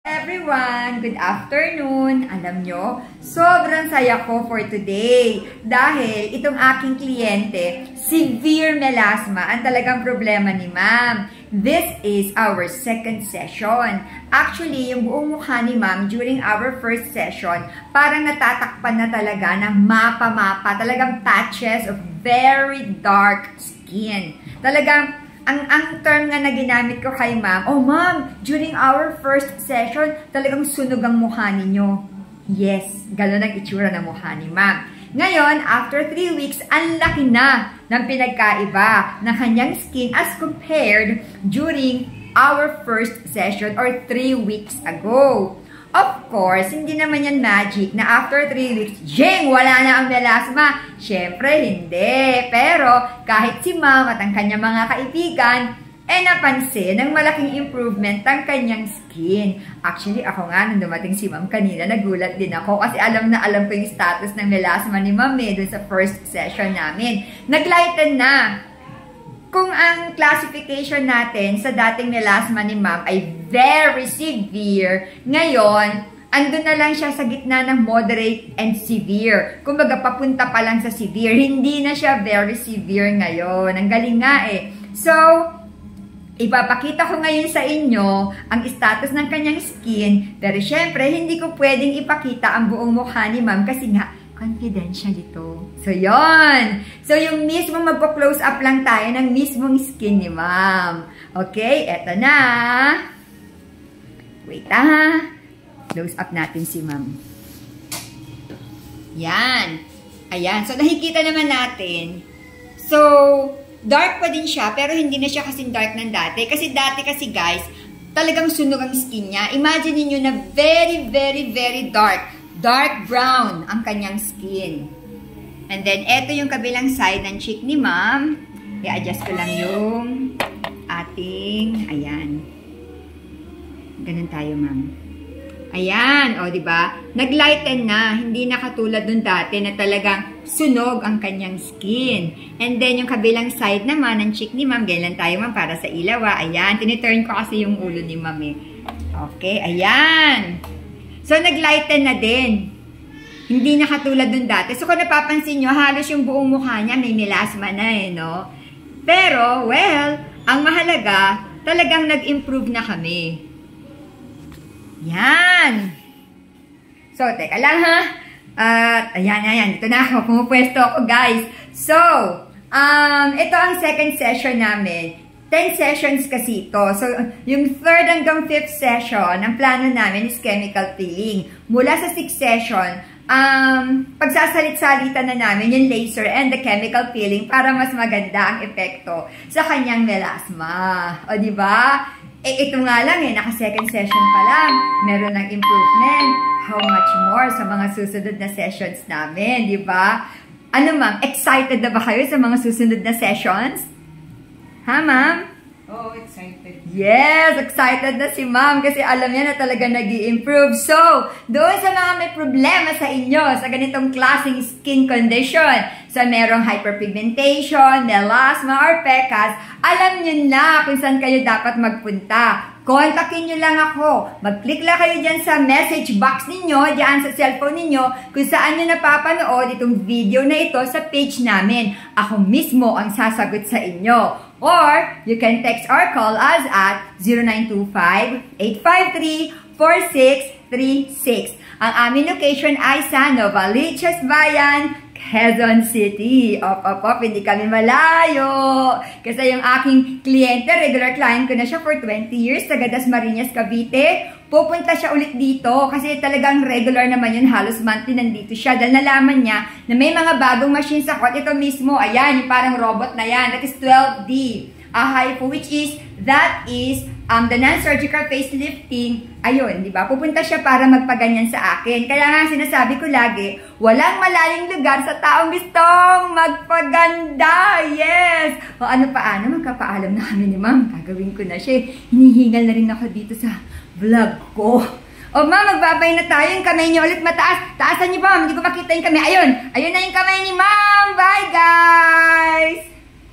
Everyone, good afternoon. Alam nyo, sobrang saya ko for today dahil itong aking kliyente, severe melasma, ang talagang problema ni ma'am. This is our second session. Actually, yung buong mukha ni ma'am during our first session, parang natatakpan na talaga ng mapa-mapa, talagang patches of very dark skin. Talagang ang term nga na ginamit ko kay ma'am, oh ma'am, during our first session, talagang sunog ang mukha ninyo. Yes, gano'n ang itsura ng mukha ni ma'am. Ngayon, after 3 weeks, ang laki na ng pinagkaiba ng kanyang skin as compared during our first session or 3 weeks ago. Of course, hindi naman yan magic na after 3 weeks, jeng, wala na ang melasma. Siyempre, hindi. Pero, kahit si ma'am at ang kanyang mga kaibigan, napansin ng malaking improvement ang kanyang skin. Actually, ako nga, nung dumating si ma'am kanina, nagulat din ako kasi alam na alam ko yung status ng melasma ni ma'am dun sa first session namin. Naglighten na. Kung ang classification natin sa dating melasma ni ma'am ay very severe, ngayon, andun na lang siya sa gitna ng moderate and severe. Kumbaga, papunta pa lang sa severe. Hindi na siya very severe ngayon. Ang galing nga eh. So, ipapakita ko ngayon sa inyo ang status ng kanyang skin. Pero syempre, hindi ko pwedeng ipakita ang buong mukha ni ma'am kasi nga, confidential ito. So, yon. So, yung mismo magpo-close up lang tayo ng mismong skin ni ma'am. Okay, eto na. Wait close up natin si ma'am. Yan. Ayan. So, nakikita naman natin. So, dark pa din siya, pero hindi na siya kasing dark ng dati. Kasi dati kasi guys, talagang sunog ang skin niya. Imagine niyo na very, very, very dark. Dark brown ang kanyang skin. And then, eto yung kabilang side ng cheek ni ma'am. I-adjust ko lang yung ating, ayan. Ganun tayo, ma'am. Ayan, o, diba? Naglighten na. Hindi na katulad dun dati na talagang sunog ang kanyang skin. And then, yung kabilang side naman ng cheek ni ma'am, ganyan tayo, ma'am, para sa ilawa. Ayan, tiniturn ko kasi yung ulo ni ma'am eh. Okay, ayan. So, naglighten na din. Hindi na katulad dun dati. So, kung napapansin nyo, halos yung buong mukha niya may melasma na eh, no? Pero, well, ang mahalaga, talagang nag-improve na kami. Yan! So, teka lang ha. At, ayan. Dito na ako. Pumupwesto ako, guys. So, ito ang second session namin. 10 sessions kasi ito. So, yung 3rd hanggang 5th session, ang plano namin is chemical peeling. Mula sa 6th session, pagsasalit-salitan na namin yung laser and the chemical peeling para mas maganda ang epekto sa kanyang melasma. O, diba? Ito nga lang naka-second session pa lang. Meron ng improvement. How much more sa mga susunod na sessions namin, diba? Ano ma'am, excited na ba kayo sa mga susunod na sessions? Ha, ma'am? Oo, excited. Yes, excited na si ma'am kasi alam niya na talaga nag-i-improve. So, doon sa mga may problema sa inyo, sa ganitong klaseng skin condition, sa merong hyperpigmentation, melasma, or pecas, alam niyo na kung saan kayo dapat magpunta. Kontakin nyo lang ako. Mag-click lang kayo dyan sa message box ninyo, dyan sa cellphone ninyo, kung saan nyo napapanood itong video na ito sa page namin. Ako mismo ang sasagot sa inyo. Or, you can text or call us at 0925-853-4636. Ang aming location ay sa Novaliches Bayan, Quezon City. Op, hindi kami malayo. Kasi yung aking kliyente, regular client ko na siya for 20 years, taga Dasmariñas, Cavite. Pupunta siya ulit dito kasi talagang regular naman yun, halos monthly nandito siya. Dahil nalaman niya na may mga bagong machines ako. Ito mismo, ayan, yung parang robot na yan. That is 12D. HIFU, which is, that is the non-surgical facelifting. Ayun, di ba? Pupunta siya para magpaganyan sa akin. Kaya nga sinasabi ko lagi, walang malaling lugar sa taong gustong magpaganda. Yes! O ano paano, magkapaalam na kami ni ma'am. Gagawin ko na siya. Hinihingal na rin ako dito sa vlog ko. O ma'am, magbabay na tayo. Yung kamay niyo ulit mataas. Taasan niyo pa, ma'am. Hindi ko makita yung kamay. Ayun. Ayun na yung kamay ni ma'am. Bye, guys!